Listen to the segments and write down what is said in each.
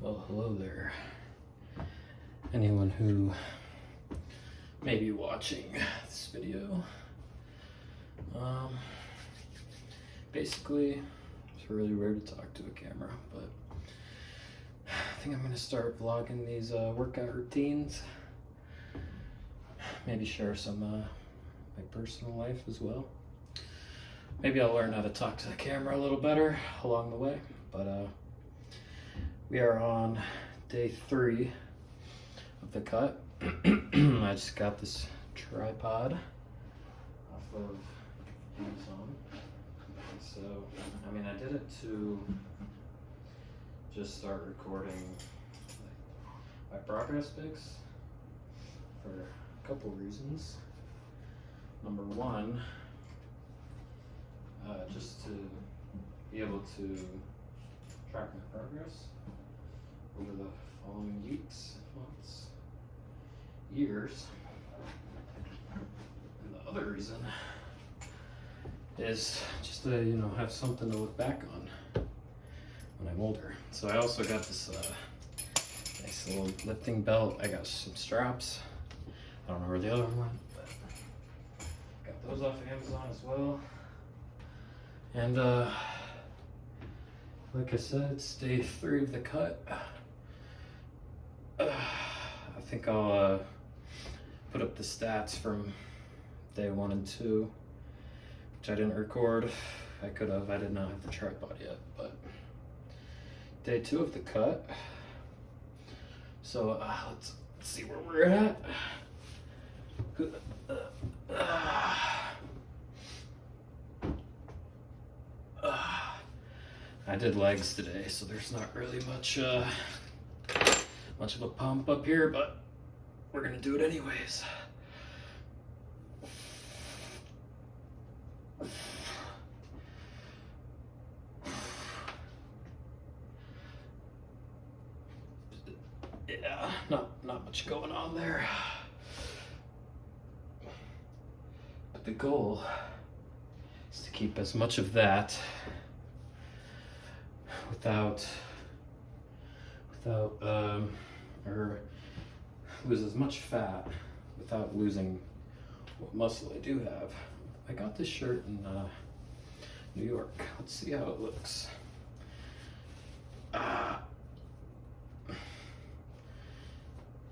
Well, hello there. Anyone who may be watching this video. Basically, it's really weird to talk to a camera, but I think I'm gonna start vlogging these workout routines. Maybe share some my personal life as well. Maybe I'll learn how to talk to the camera a little better along the way, but we are on day 3 of the cut. I just got this tripod off of Amazon. So, I mean, I did it to just start recording my progress pics for a couple reasons. Number one, just to be able to track my progress over the following weeks, months, years. And the other reason is just to, have something to look back on when I'm older. So I also got this nice little lifting belt. I got some straps. I don't know where the other one went, but got those off of Amazon as well. And like I said, it's day 3 of the cut. I think I'll put up the stats from day 1 and 2, which I didn't record. I could have. I did not have the tripod yet, but day 2 of the cut. So let's see where we're at. I did legs today, so there's not really much of a pump up here, but we're gonna do it anyways. Yeah, not much going on there. But the goal is to keep as much of that or lose as much fat without losing what muscle I do have. I got this shirt in New York. Let's see how it looks.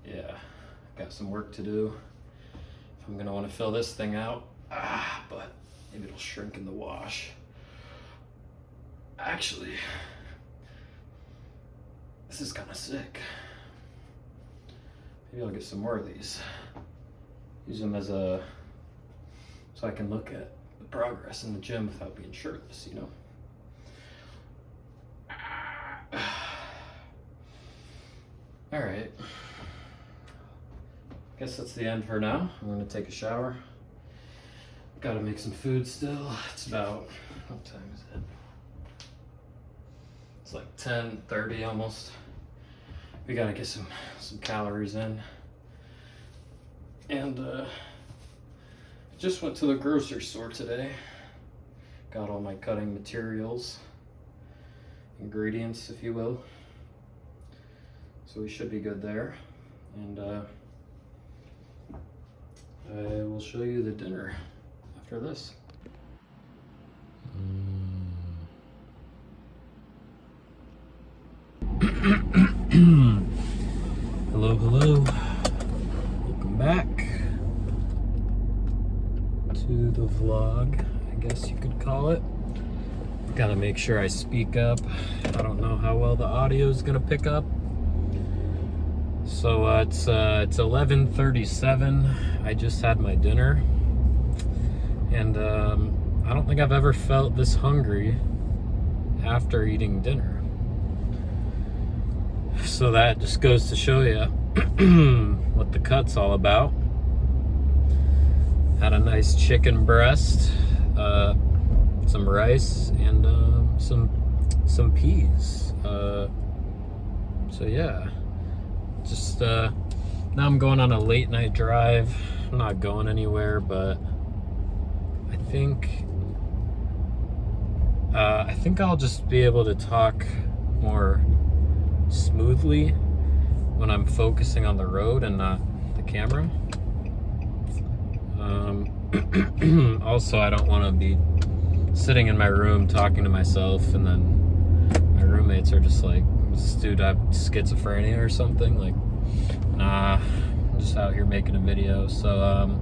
Yeah, got some work to do if I'm gonna want to fill this thing out. But maybe it'll shrink in the wash. Actually, this is kind of sick. Maybe I'll get some more of these. Use them as so I can look at the progress in the gym without being shirtless, All right. Guess that's the end for now. I'm gonna take a shower. Gotta make some food still. It's about, what time is it? It's like 10:30 almost. We gotta get some calories in. And just went to the grocery store today. Got all my cutting materials, ingredients, if you will. So we should be good there. And I will show you the dinner after this. Hello. Welcome back to the vlog, I guess you could call it. Gotta make sure I speak up. I don't know how well the audio is gonna pick up. So it's 11:37. I just had my dinner, and I don't think I've ever felt this hungry after eating dinner. So that just goes to show you what the cut's all about. Had a nice chicken breast, some rice, and some peas. So yeah, just now I'm going on a late night drive. I'm not going anywhere, but I think I'll just be able to talk more smoothly when I'm focusing on the road and not the camera. Also, I don't want to be sitting in my room talking to myself and then my roommates are just like, does this dude have schizophrenia or something? Like, nah, I'm just out here making a video. So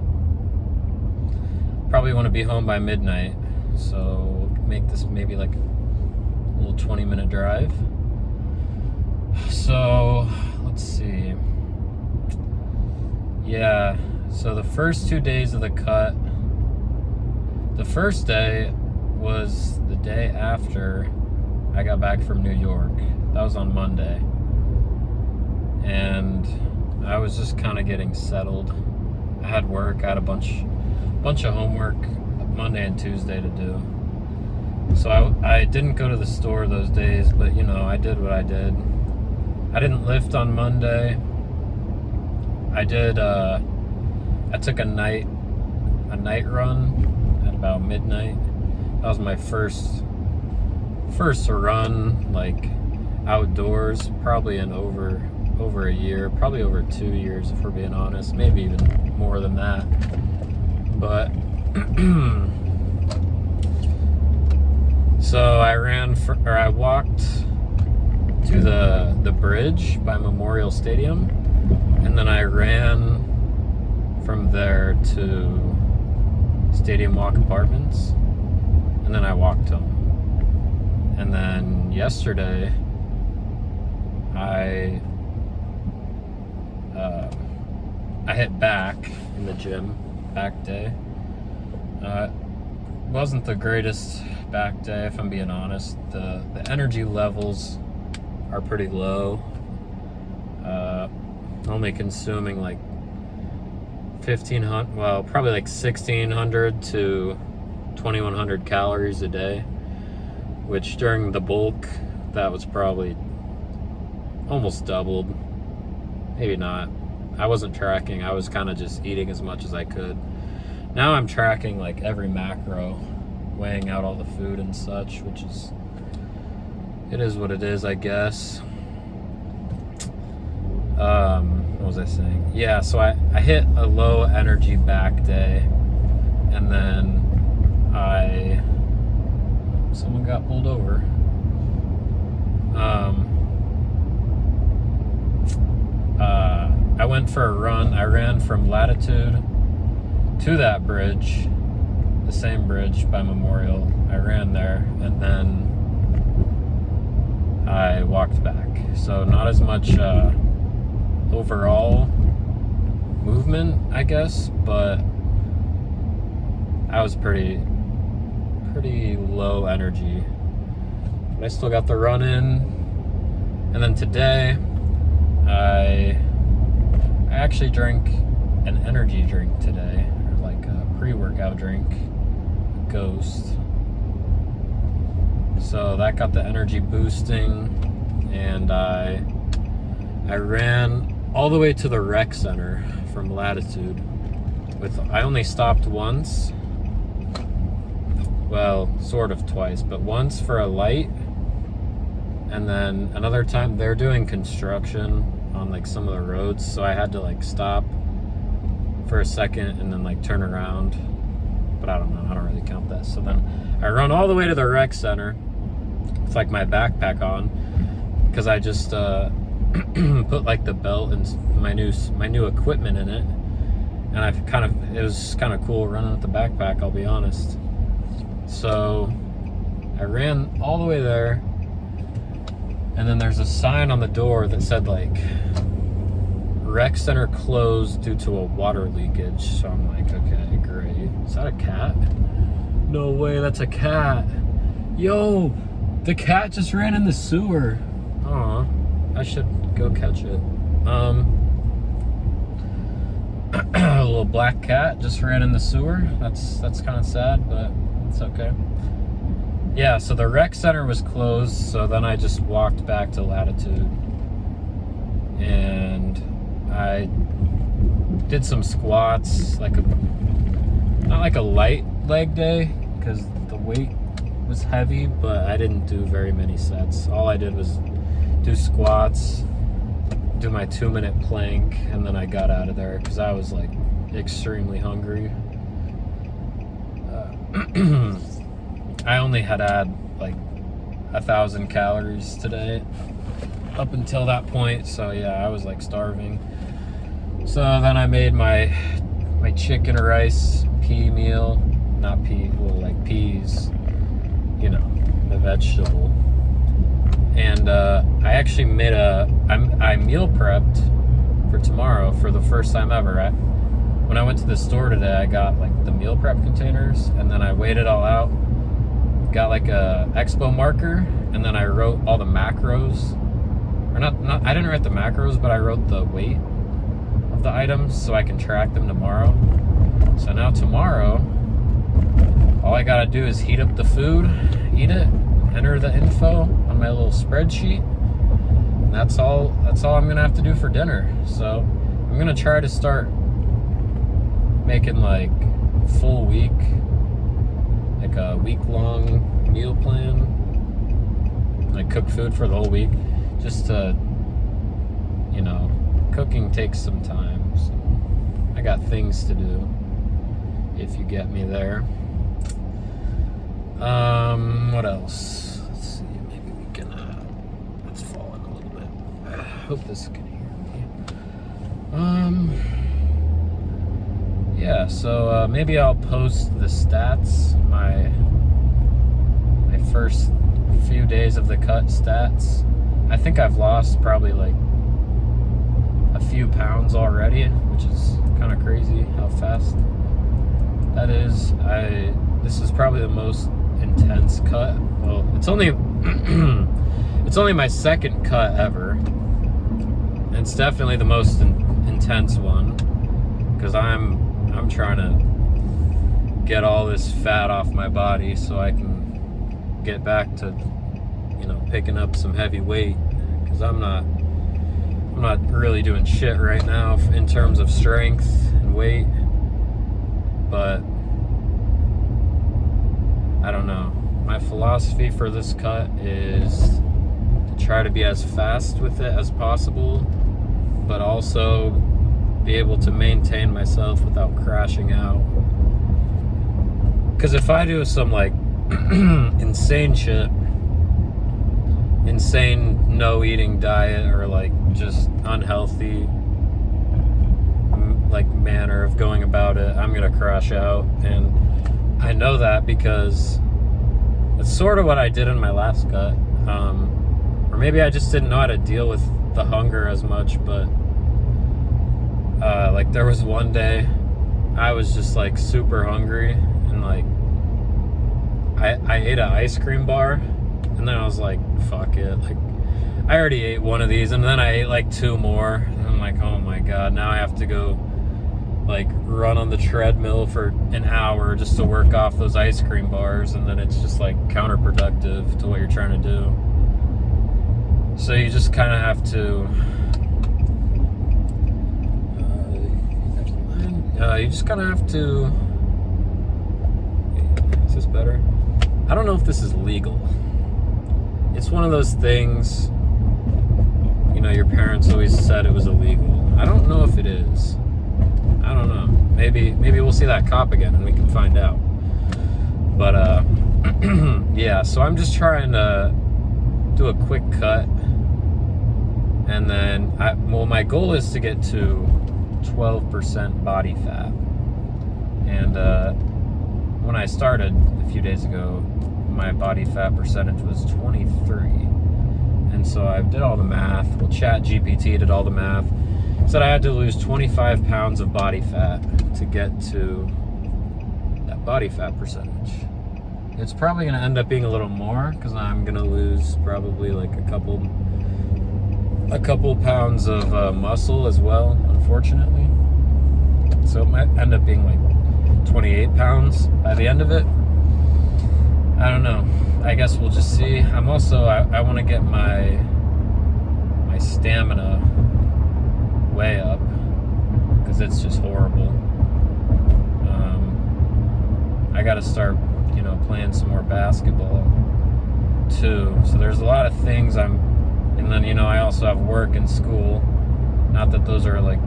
probably want to be home by midnight, so we'll make this maybe like a little 20-minute drive. So let's see. Yeah, so the first 2 days of the cut, the first day was the day after I got back from New York. That was on Monday. And I was just kind of getting settled. I had work, I had a bunch of homework Monday and Tuesday to do. So I didn't go to the store those days, but you know, I did what I did. I didn't lift on Monday. I took a night run at about midnight. That was my first run, like outdoors, probably in over a year, probably over 2 years if we're being honest, maybe even more than that. But so I walked to the bridge by Memorial Stadium, and then I ran from there to Stadium Walk Apartments, and then I walked home. And then yesterday I hit back in the gym, back day. Wasn't the greatest back day, if I'm being honest. The energy levels are pretty low. Only consuming like 1,500, well, probably like 1,600 to 2,100 calories a day, which during the bulk, that was probably almost doubled. Maybe not. I wasn't tracking. I was kind of just eating as much as I could. Now I'm tracking like every macro, weighing out all the food and such, which is, it is what it is, I guess. What was I saying? Yeah, so I hit a low energy back day, and then someone got pulled over. I went for a run. I ran from Latitude to that bridge, the same bridge by Memorial. I ran there, and then I walked back. So not as much overall movement, I guess, but I was pretty low energy. But I still got the run in. And then today, I actually drank an energy drink today, or like a pre-workout drink, Ghost. So that got the energy boosting, and I ran all the way to the rec center from Latitude. I only stopped once. Well, sort of twice, but once for a light, and then another time they're doing construction on like some of the roads, so I had to like stop for a second and then like turn around. But I don't know, I don't really count that. So then I run all the way to the rec center with like my backpack on, because I just put like the belt and my new equipment in it, and it was kind of cool running with the backpack, I'll be honest. So I ran all the way there, and then there's a sign on the door that said like rec center closed due to a water leakage. So I'm like, okay, great. Is that a cat? No way, that's a cat. Yo, the cat just ran in the sewer. Aw, I should go catch it. A little black cat just ran in the sewer. That's kind of sad, but it's okay. Yeah, so the rec center was closed, so then I just walked back to Latitude, and I did some squats, not like a light leg day, because the weight was heavy, but I didn't do very many sets. All I did was do squats, do my 2-minute plank, and then I got out of there because I was like extremely hungry. I only had like 1,000 calories today up until that point, so yeah, I was like starving. So then I made my chicken rice pea meal, not pea, well, like peas, you know, the vegetable. And I actually made I meal prepped for tomorrow for the first time ever. When I went to the store today, I got like the meal prep containers, and then I weighed it all out, got like a expo marker, and then I wrote all the macros, or not I didn't write the macros, but I wrote the weight of the items so I can track them tomorrow. So now tomorrow, all I gotta do is heat up the food, eat it, enter the info on my little spreadsheet, and that's all I'm gonna have to do for dinner. So I'm gonna try to start making like full week, like a week-long meal plan, like cook food for the whole week, just to, you know, cooking takes some time, so I got things to do, if you get me there. What else? Let's see, maybe we can, let's fall in a little bit. I hope this can hear me. Yeah, so maybe I'll post the stats, my first few days of the cut stats. I think I've lost probably like a few pounds already, which is kind of crazy how fast that is. This is probably the most intense cut. Well, it's only it's only my second cut ever, and it's definitely the most intense one, because I'm trying to get all this fat off my body so I can get back to, you know, picking up some heavy weight, because I'm not really doing shit right now in terms of strength and weight. But I don't know. My philosophy for this cut is to try to be as fast with it as possible, but also be able to maintain myself without crashing out. Because if I do some like insane shit, insane no eating diet, or like just unhealthy like manner of going about it, I'm gonna crash out. And I know that because it's sort of what I did in my last cut, or maybe I just didn't know how to deal with the hunger as much. But like there was one day I was just like super hungry, and like I ate an ice cream bar, and then I was like, fuck it, like I already ate one of these, and then I ate like 2 more, and I'm like, oh my god, now I have to go like run on the treadmill for an hour just to work off those ice cream bars, and then it's just like counterproductive to what you're trying to do. So you just kind of have to is this better? I don't know if this is legal. It's one of those things, you know, your parents always said it was illegal. I don't know if it is. I don't know. Maybe we'll see that cop again and we can find out. But yeah, so I'm just trying to do a quick cut, and then my goal is to get to 12% body fat. And when I started a few days ago, my body fat percentage was 23. And so I did all the math. Well, ChatGPT did all the math. Said I had to lose 25 pounds of body fat to get to that body fat percentage. It's probably going to end up being a little more, because I'm going to lose probably like a couple pounds of muscle as well, unfortunately. So it might end up being like 28 pounds by the end of it. I don't know. I guess we'll just see. I'm also, I want to get my stamina way up, because it's just horrible. I got to start, playing some more basketball too. So there's a lot of things I'm And then, you know, I also have work and school. Not that those are like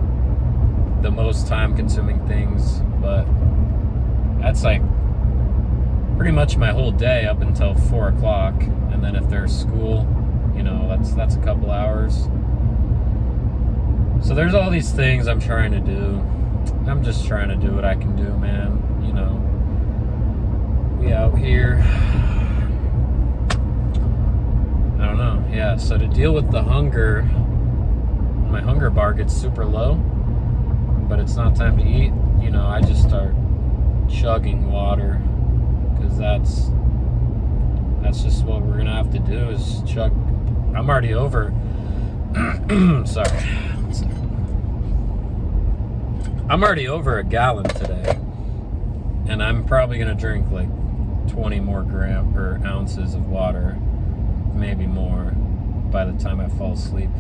the most time consuming things, but that's like pretty much my whole day up until 4 o'clock. And then if there's school, you know, that's a couple hours. So there's all these things I'm trying to do. I'm just trying to do what I can do, man. You know, we out here. I don't know. Yeah, so to deal with the hunger, my hunger bar gets super low, but it's not time to eat. You know, I just start chugging water, because that's just what we're gonna have to do, is chug. I'm already over. Sorry. I'm already over a gallon today, and I'm probably gonna drink like 20 more ounces of water, maybe more, by the time I fall asleep.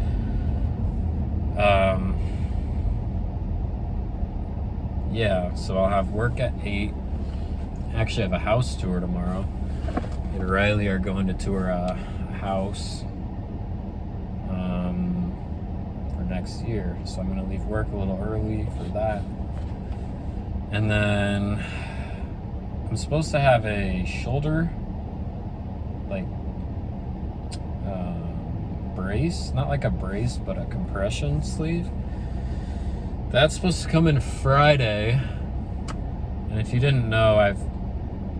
Yeah, so I'll have work at 8. Actually, I have a house tour tomorrow. Me and Riley are going to tour a house for next year. So I'm going to leave work a little early for that. And then I'm supposed to have a shoulder, like, brace. Not like a brace, but a compression sleeve. That's supposed to come in Friday. And if you didn't know, I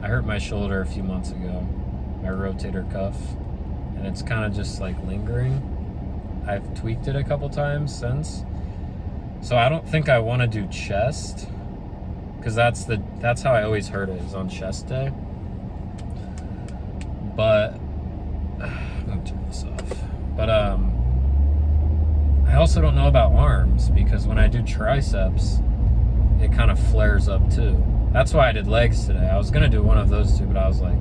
hurt my shoulder a few months ago, my rotator cuff, and it's kind of just like lingering. I've tweaked it a couple times since. So I don't think I want to do chest, because that's how I always hurt it, is on chest day. But I'm gonna turn this off. But I also don't know about arms, because when I do triceps, it kind of flares up too. That's why I did legs today. I was gonna do one of those two, but I was like,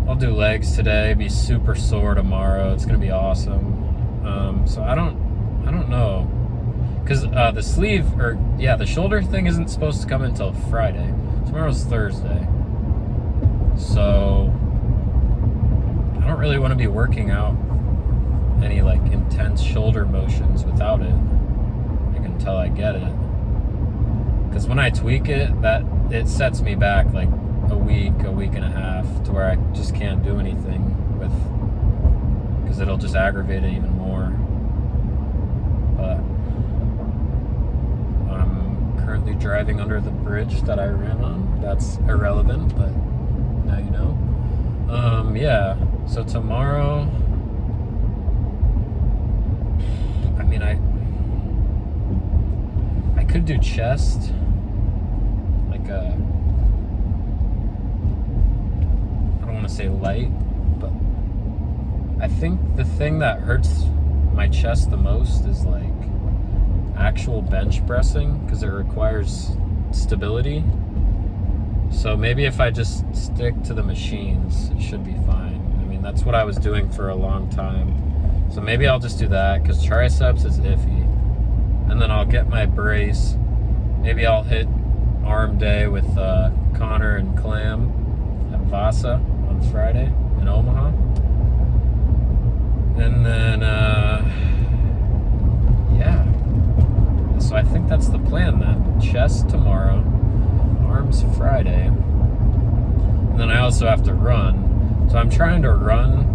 I'll do legs today, be super sore tomorrow. It's gonna be awesome. So I don't know, because the sleeve, or yeah, the shoulder thing isn't supposed to come until Friday. Tomorrow's Thursday, so I don't really want to be working out any like intense shoulder motions without it, like, until I get it. Because when I tweak it, it sets me back like a week and a half, to where I just can't do anything with, because it'll just aggravate it even more. But I'm currently driving under the bridge that I ran on. That's irrelevant, but now you know. Yeah, so tomorrow, I mean, I could do chest, like I don't want to say light, but I think the thing that hurts my chest the most is like actual bench pressing, because it requires stability. So maybe if I just stick to the machines, it should be fine. I mean, that's what I was doing for a long time. So maybe I'll just do that, because triceps is iffy. And then I'll get my brace. Maybe I'll hit arm day with Connor and Clam at Vasa on Friday in Omaha. And then, yeah. So I think that's the plan then. Chest tomorrow, arms Friday. And then I also have to run. So I'm trying to run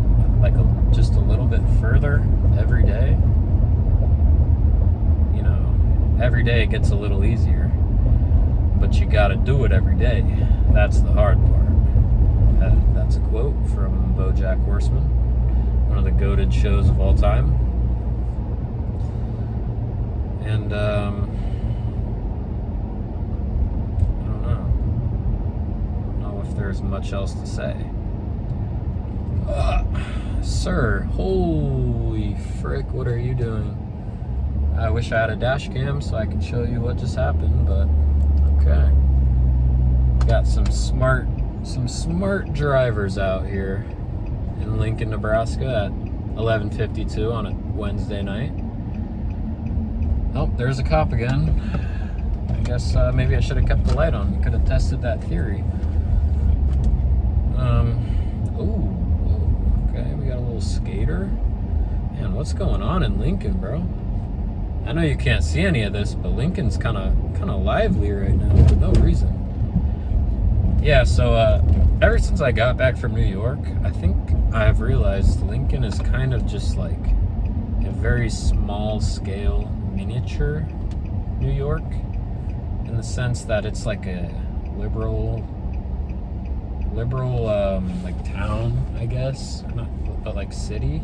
like just a little bit further every day. Every day it gets a little easier, but you gotta do it every day. That's the hard part. That's a quote from BoJack Horseman, one of the goated shows of all time. And I don't know if there's much else to say. Sir, holy frick, what are you doing? I wish I had a dash cam so I could show you what just happened, but okay. Got some smart drivers out here in Lincoln, Nebraska at 11:52 on a Wednesday night. Oh, there's a cop again. I guess maybe I should have kept the light on. Could have tested that theory. Okay, we got a little skater. Man, what's going on in Lincoln, bro? I know you can't see any of this, but Lincoln's kind of lively right now for no reason. Yeah, so ever since I got back from New York, I think I've realized Lincoln is kind of just like a very small scale miniature New York, in the sense that it's like a liberal like town, I guess, not, but like city,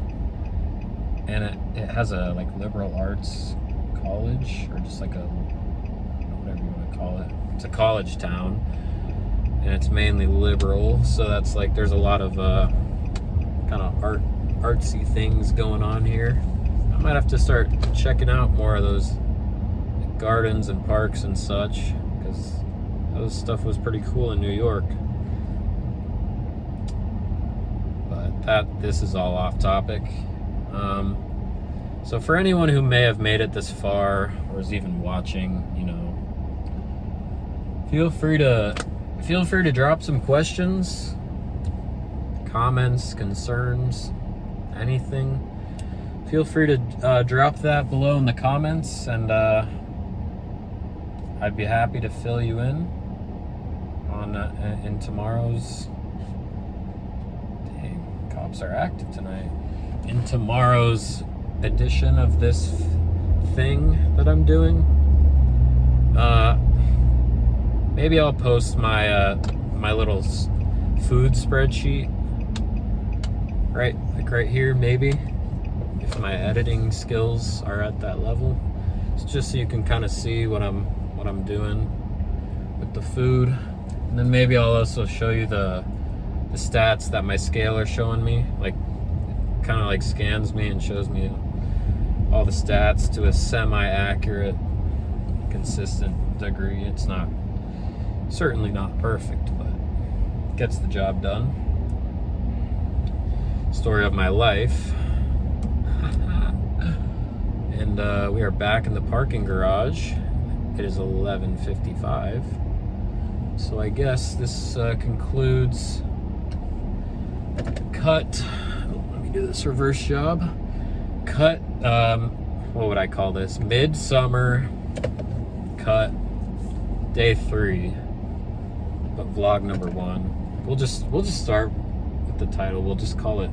and it has a like liberal arts college, or just like a, whatever you want to call it. It's a college town, and it's mainly liberal, so that's like there's a lot of kind of artsy things going on here. I might have to start checking out more of those gardens and parks and such, because those stuff was pretty cool in New York. But this is all off topic. So for anyone who may have made it this far, or is even watching, you know, feel free to drop some questions, comments, concerns, anything. Feel free to drop that below in the comments, and I'd be happy to fill you in on in tomorrow's. Dang, cops are active tonight. In tomorrow's edition of this thing that I'm doing. Maybe I'll post my my little food spreadsheet right here, maybe, if my editing skills are at that level. It's just so you can kind of see what I'm doing with the food, and then maybe I'll also show you the stats that my scaler showing me. Like, kind of like scans me and shows me all the stats to a semi-accurate, consistent degree. It's certainly not perfect, but gets the job done. Story of my life. And we are back in the parking garage. It is 11:55. So I guess this concludes the cut. Let me do this reverse job. Cut, what would I call this? Midsummer cut day 3, but vlog number 1. We'll just start with the title. We'll just call it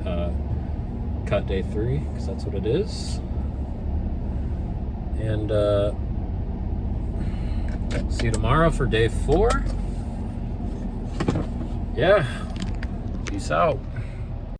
cut day 3, because that's what it is. And see you tomorrow for day 4. Yeah, peace out.